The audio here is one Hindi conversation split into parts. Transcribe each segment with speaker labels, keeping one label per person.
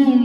Speaker 1: पुणे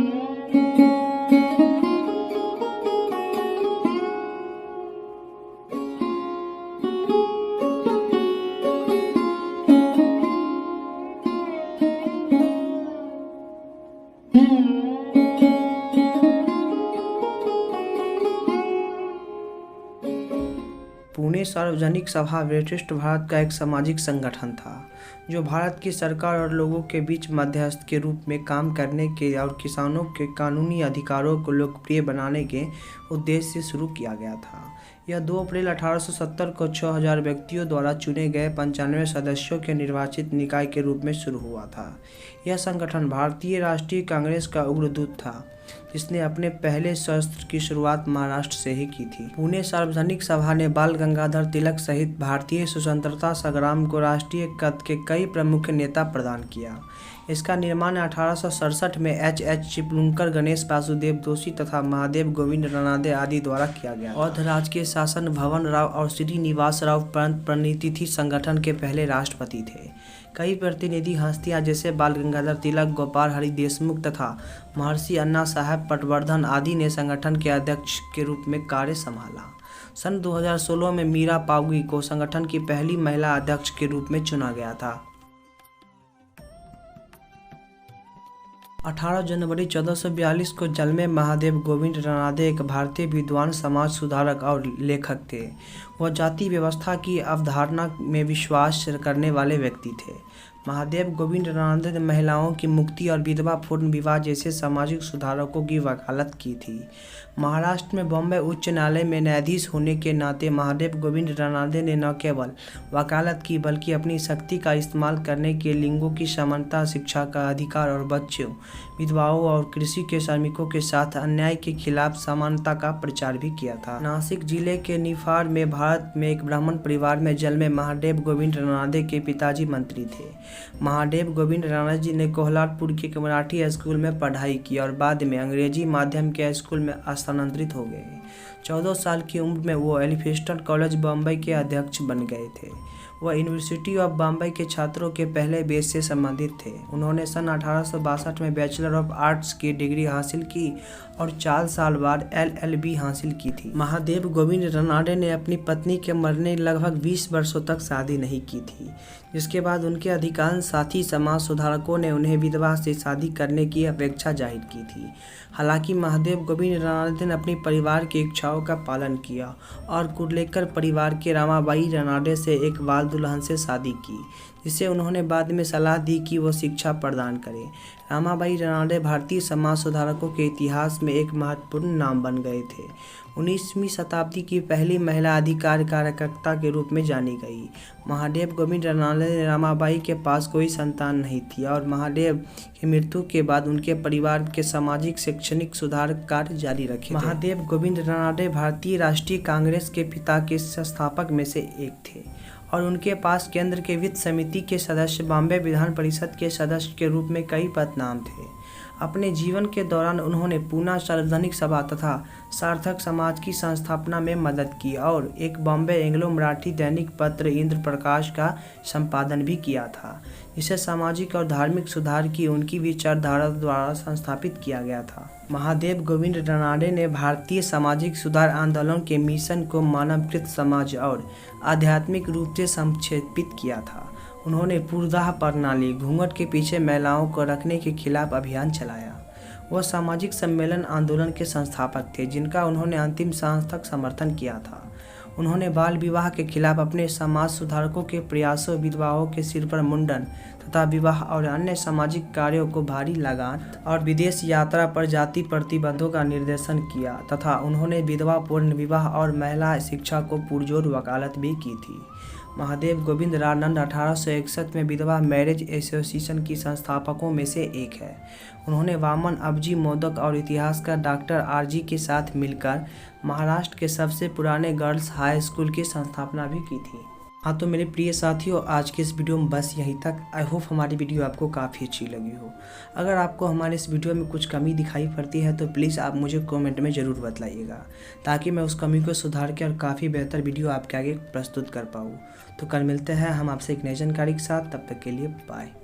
Speaker 1: सार्वजनिक सभा ब्रिटिश भारत का एक सामाजिक संगठन था जो भारत की सरकार और लोगों के बीच मध्यस्थ के रूप में काम करने के और किसानों के कानूनी अधिकारों को लोकप्रिय बनाने के उद्देश्य से शुरू किया गया था। यह 2 अप्रैल 1870 को 6000 व्यक्तियों द्वारा चुने गए 95 सदस्यों के निर्वाचित निकाय के रूप में शुरू हुआ था। यह संगठन भारतीय राष्ट्रीय कांग्रेस का उग्रदूत था जिसने अपने पहले सत्र की शुरुआत महाराष्ट्र से ही की थी। पुणे सार्वजनिक सभा ने बाल गंगाधर तिलक सहित भारतीय स्वतंत्रता संग्राम को राष्ट्रीय कद के कई प्रमुख नेता प्रदान किया। इसका निर्माण 1867 में एच चिपलुंकर, गणेश वासुदेव दोषी तथा महादेव गोविंद रानाडे आदि द्वारा किया गया। औध राज्य के शासन भवन राव और श्रीनिवास राव प्रणिति संगठन के पहले राष्ट्रपति थे। कई प्रतिनिधि हस्तियां जैसे बाल गंगाधर तिलक, गोपाल हरि देशमुख तथा महर्षि अन्ना साहेब पटवर्धन आदि ने संगठन के अध्यक्ष के रूप में कार्य संभाला। सन 2016 में मीरा पावगी को संगठन की पहली महिला अध्यक्ष के रूप में चुना गया था। 18 जनवरी 1442 को जन्मे में महादेव गोविंद रानाडे एक भारतीय विद्वान, समाज सुधारक और लेखक थे। वह जाति व्यवस्था की अवधारणा में विश्वास करने वाले व्यक्ति थे। महादेव गोविंद रानाडे ने महिलाओं की मुक्ति और विधवा पूर्ण विवाह जैसे सामाजिक सुधारकों की वकालत की थी। महाराष्ट्र में बॉम्बे उच्च न्यायालय में न्यायाधीश होने के नाते महादेव गोविंद रानाडे ने न केवल वकालत की बल्कि अपनी शक्ति का इस्तेमाल करने के लिंगों की समानता, शिक्षा का अधिकार और बच्चों, विधवाओं और कृषि के श्रमिकों के साथ अन्याय के खिलाफ समानता का प्रचार भी किया था। नासिक जिले के निफाड में भारत में एक ब्राह्मण परिवार में जन्मे महादेव गोविंद रानाडे के पिताजी मंत्री थे। महादेव गोविंद रानाडे ने कोल्हापुर के मराठी स्कूल में पढ़ाई की और बाद में अंग्रेजी माध्यम के स्कूल में स्थानांतरित हो गए। 14 साल की उम्र में वो एल्फिंस्टन कॉलेज बम्बई के अध्यक्ष बन गए थे। वह यूनिवर्सिटी ऑफ बम्बई के छात्रों के पहले बैच से संबंधित थे। उन्होंने सन 1862 में बैचलर ऑफ आर्ट्स की डिग्री हासिल की और 4 साल बाद LLB हासिल की थी। महादेव गोविंद रानाडे ने अपनी पत्नी के मरने लगभग 20 वर्षों तक शादी नहीं की थी, जिसके बाद उनके अधिकांश साथी समाज सुधारकों ने उन्हें विधवा से शादी करने की अपेक्षा जाहिर की थी। हालांकि महादेव गोविंद रानाडे ने अपनी परिवार की इच्छाओं का पालन किया और कुडलेकर परिवार के रामाबाई रानाडे से एक बाल दुल्हन से शादी की, जिसे उन्होंने बाद में सलाह दी कि वो शिक्षा प्रदान करें। रामाबाई रानाडे भारतीय समाज सुधारकों के इतिहास में एक महत्वपूर्ण नाम बन गए थे। 19वीं शताब्दी की पहली महिला अधिकार कार्यकर्ता के रूप में जानी गई। महादेव गोविंद रानाडे ने रामाबाई के पास कोई संतान नहीं थी और महादेव की मृत्यु के बाद उनके परिवार के सामाजिक शैक्षणिक सुधार कार्य जारी रखे। महादेव गोविंद रानाडे भारतीय राष्ट्रीय कांग्रेस के पिता के संस्थापक में से एक थे और उनके पास केंद्र के वित्त समिति के सदस्य, बॉम्बे विधान परिषद के सदस्य के रूप में कई पद नाम थे। अपने जीवन के दौरान उन्होंने पूना सार्वजनिक सभा तथा सार्थक समाज की संस्थापना में मदद की और एक बॉम्बे एंग्लो मराठी दैनिक पत्र इंद्र प्रकाश का संपादन भी किया था, जिसे सामाजिक और धार्मिक सुधार की उनकी विचारधारा द्वारा संस्थापित किया गया था। महादेव गोविंद रानाडे ने भारतीय सामाजिक सुधार आंदोलन के मिशन को मानवकृत समाज और आध्यात्मिक रूप से संक्षेपित किया था। उन्होंने पूर्वदाह प्रणाली, घूंघट के पीछे महिलाओं को रखने के खिलाफ अभियान चलाया। वह सामाजिक सम्मेलन आंदोलन के संस्थापक थे जिनका उन्होंने अंतिम सांस तक समर्थन किया था। उन्होंने बाल विवाह के खिलाफ अपने समाज सुधारकों के प्रयासों, विधवाओं के सिर पर मुंडन तथा विवाह और अन्य सामाजिक कार्यों को भारी लगान और विदेश यात्रा पर जाति प्रतिबंधों का निर्देशन किया तथा उन्होंने विधवा पूर्ण विवाह और महिला शिक्षा को पुरजोर वकालत भी की थी। महादेव गोविंद रानाडे 1861 में विधवा मैरिज एसोसिएशन की संस्थापकों में से एक है। उन्होंने वामन अबजी मोदक और इतिहासकार डॉक्टर RG के साथ मिलकर महाराष्ट्र के सबसे पुराने गर्ल्स हाई स्कूल की स्थापना भी की थी। हाँ तो मेरे प्रिय साथियों, आज के इस वीडियो में बस यहीं तक। आई होप हमारी वीडियो आपको काफ़ी अच्छी लगी हो। अगर आपको हमारे इस वीडियो में कुछ कमी दिखाई पड़ती है तो प्लीज़ आप मुझे कमेंट में ज़रूर बतलाइएगा, ताकि मैं उस कमी को सुधार के और काफ़ी बेहतर वीडियो आपके आगे प्रस्तुत कर पाऊँ। तो कल मिलते हैं हम आपसे एक नई जानकारी के साथ। तब तक के लिए बाय।